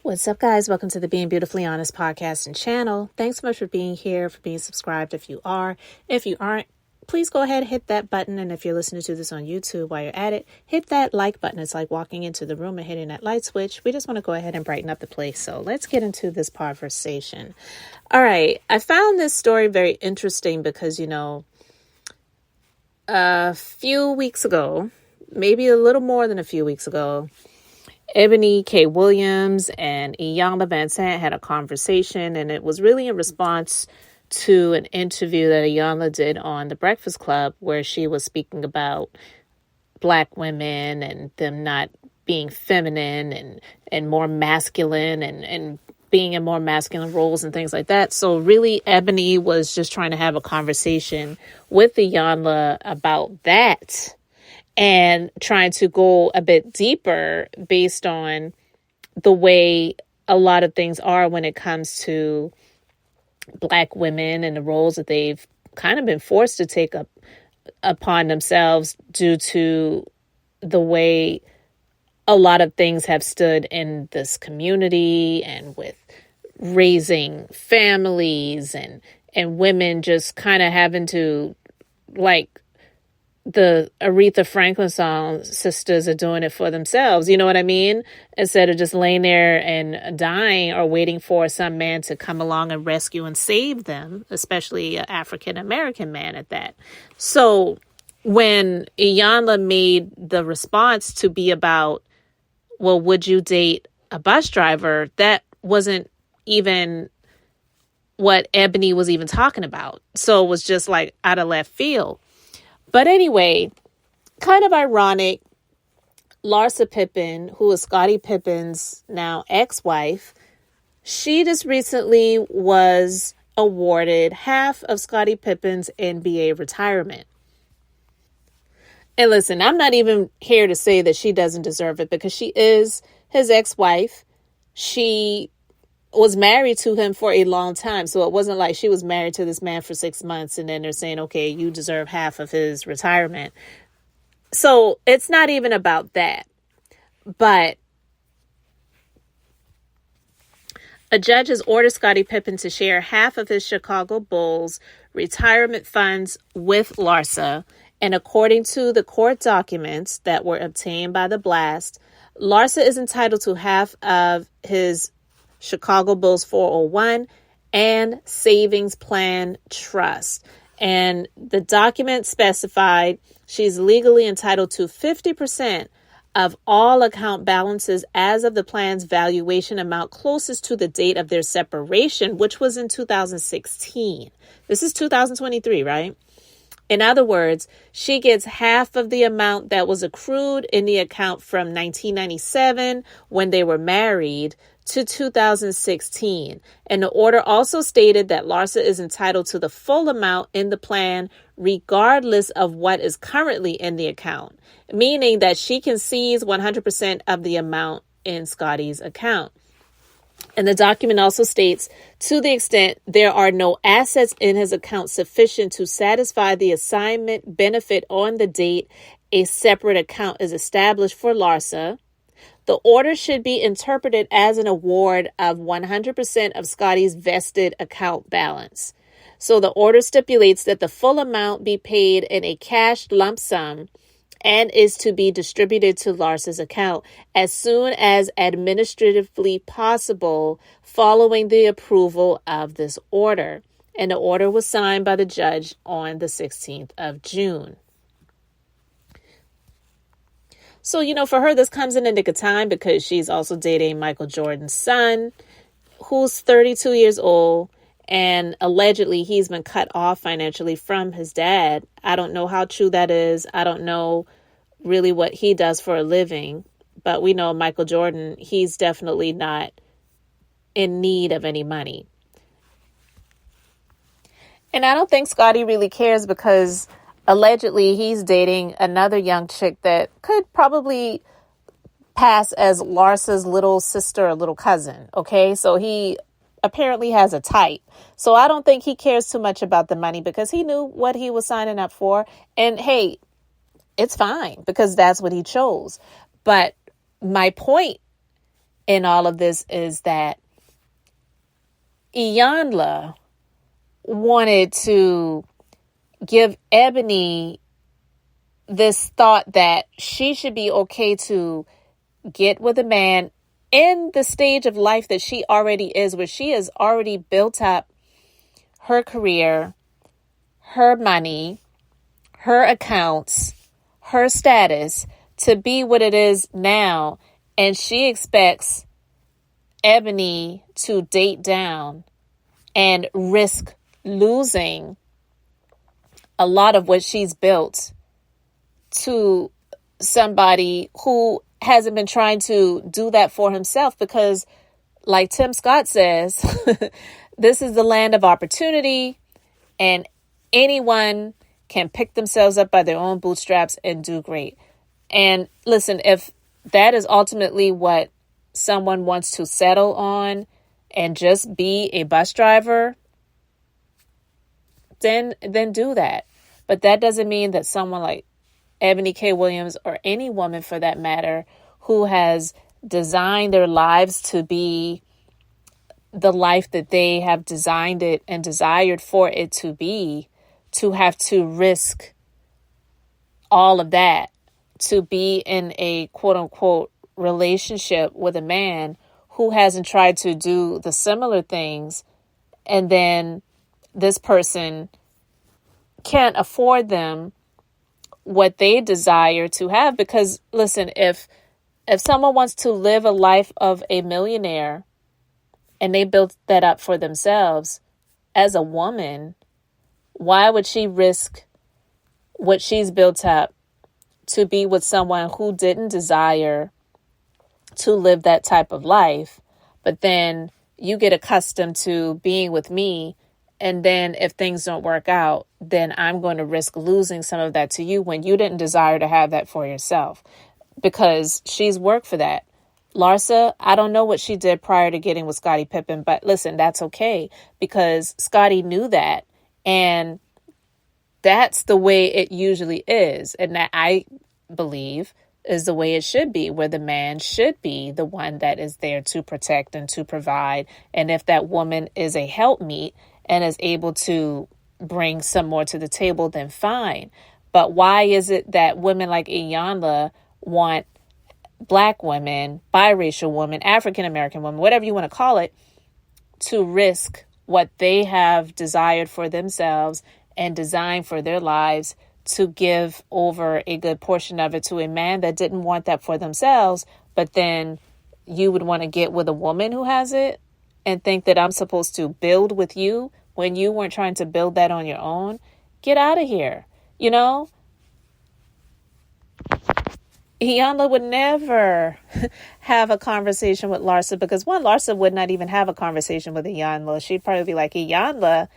What's up, guys? Welcome to the Being Beautifully Honest podcast and channel. Thanks so much for being here, for being subscribed if you are. If you aren't, please go ahead and hit that button. And if you're listening to this on YouTube while you're at it, hit that like button. It's like walking into the room and hitting that light switch. We just want to go ahead and brighten up the place. So let's get into this conversation. All right. I found this story very interesting because, a few weeks ago, maybe a little more than a few weeks ago, Eboni K Williams and Iyanla had a conversation, and it was really in response to an interview that Iyanla did on The Breakfast Club, where she was speaking about Black women and them not being feminine and more masculine and being in more masculine roles and things like that. So really, Eboni was just trying to have a conversation with Iyanla about that, and trying to go a bit deeper based on the way a lot of things are when it comes to Black women and the roles that they've kind of been forced to take up upon themselves due to the way a lot of things have stood in this community, and with raising families and women just kind of having to, like the Aretha Franklin song, sisters are doing it for themselves. You know what I mean? Instead of just laying there and dying or waiting for some man to come along and rescue and save them, especially an African American man at that. So when Iyanla made the response to be about, well, would you date a bus driver? That wasn't even what Eboni was even talking about. So it was just like out of left field. But anyway, kind of ironic, Larsapippen, who is Scottie Pippen's now ex-wife, she just recently was awarded half of Scottie Pippen's NBA retirement. And listen, I'm not even here to say that she doesn't deserve it, because she is his ex-wife. She was married to him for a long time. So it wasn't like she was married to this man for 6 months and then they're saying, okay, you deserve half of his retirement. So it's not even about that. But a judge has ordered Scottie Pippen to share half of his Chicago Bulls retirement funds with Larsa. And according to the court documents that were obtained by the blast, Larsa is entitled to half of his Chicago Bulls 401 and Savings Plan Trust. And the document specified she's legally entitled to 50% of all account balances as of the plan's valuation amount closest to the date of their separation, which was in 2016. This is 2023, right? In other words, she gets half of the amount that was accrued in the account from 1997 when they were married to 2016. And the order also stated that Larsa is entitled to the full amount in the plan, regardless of what is currently in the account, meaning that she can seize 100% of the amount in Scottie's account. And the document also states, to the extent there are no assets in his account sufficient to satisfy the assignment benefit on the date a separate account is established for Larsa, the order should be interpreted as an award of 100% of Scottie's vested account balance. So the order stipulates that the full amount be paid in a cash lump sum and is to be distributed to Larsa's account as soon as administratively possible following the approval of this order. And the order was signed by the judge on the 16th of June. So, for her, this comes in a nick of time because she's also dating Michael Jordan's son, who's 32 years old. And allegedly, he's been cut off financially from his dad. I don't know how true that is. I don't know really what he does for a living. But we know Michael Jordan, he's definitely not in need of any money. And I don't think Scottie really cares, because allegedly he's dating another young chick that could probably pass as Larsa's little sister or little cousin. Okay, so he apparently has a type. So I don't think he cares too much about the money, because he knew what he was signing up for. And hey, it's fine, because that's what he chose. But my point in all of this is that Iyanla wanted to give Eboni this thought that she should be okay to get with a man in the stage of life that she already is, where she has already built up her career, her money, her accounts, her status to be what it is now. And she expects Eboni to date down and risk losing a lot of what she's built to somebody who hasn't been trying to do that for himself. Because like Tim Scott says, this is the land of opportunity and anyone can pick themselves up by their own bootstraps and do great. And listen, if that is ultimately what someone wants to settle on and just be a bus driver, then do that. But that doesn't mean that someone like Eboni K Williams, or any woman for that matter, who has designed their lives to be the life that they have designed it and desired for it to be, to have to risk all of that to be in a quote unquote relationship with a man who hasn't tried to do the similar things, and then this person can't afford them what they desire to have. Because listen, if someone wants to live a life of a millionaire and they built that up for themselves as a woman, why would she risk what she's built up to be with someone who didn't desire to live that type of life? But then you get accustomed to being with me, and then if things don't work out, then I'm going to risk losing some of that to you when you didn't desire to have that for yourself. Because she's worked for that. Larsa, I don't know what she did prior to getting with Scottiepippen, but listen, that's okay, because Scottie knew that. And that's the way it usually is. And that, I believe, is the way it should be, where the man should be the one that is there to protect and to provide. And if that woman is a helpmeet and is able to bring some more to the table, then fine. But why is it that women like Iyanla want Black women, biracial women, African-American women, whatever you want to call it, to risk what they have desired for themselves and designed for their lives, to give over a good portion of it to a man that didn't want that for themselves? But then you would want to get with a woman who has it and think that I'm supposed to build with you when you weren't trying to build that on your own? Get out of here. You know, Iyanla would never have a conversation with Larsa, because one, Larsa would not even have a conversation with Iyanla. She'd probably be like, Iyanla,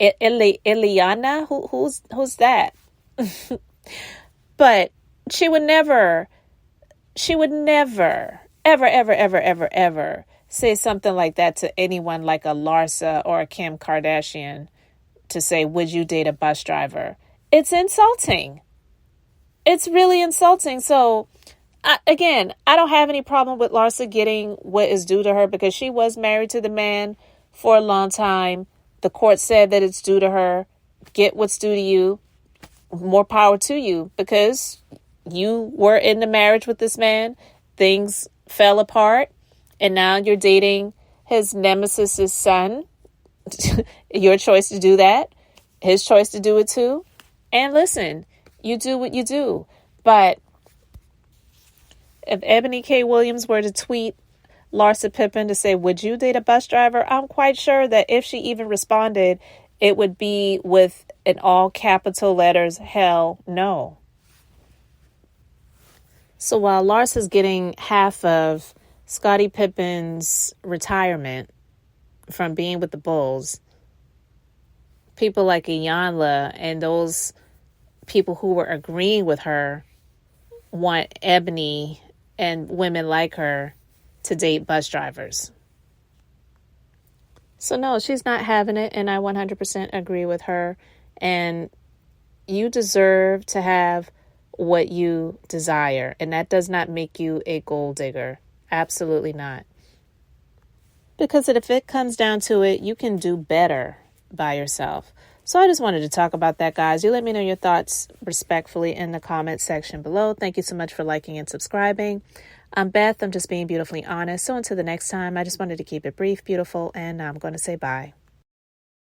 Iyanla, who's that? But she would never, ever say something like that to anyone like a Larsa or a Kim Kardashian, to say, would you date a bus driver? It's insulting. It's really insulting. So, I don't have any problem with Larsa getting what is due to her, because she was married to the man for a long time. The court said that it's due to her. Get what's due to you. More power to you, because you were in the marriage with this man. Things fell apart, and now you're dating his nemesis's son. Your choice to do that. His choice to do it too. And listen, you do what you do. But if Eboni K Williams were to tweet Larsapippen to say, would you date a bus driver? I'm quite sure that if she even responded, it would be with an all capital letters, hell no. So while Larsa's getting half of Scottie's retirement from being with the Bulls, people like Iyanla and those people who were agreeing with her want Eboni and women like her to date bus drivers. So no, she's not having it, and I 100% agree with her. And you deserve to have what you desire, and that does not make you a gold digger. Absolutely not. Because if it comes down to it, you can do better by yourself. So I just wanted to talk about that, guys. You let me know your thoughts respectfully in the comment section below. Thank you so much for liking and subscribing. I'm Beth. I'm just being beautifully honest. So until the next time, I just wanted to keep it brief, beautiful, and I'm going to say bye.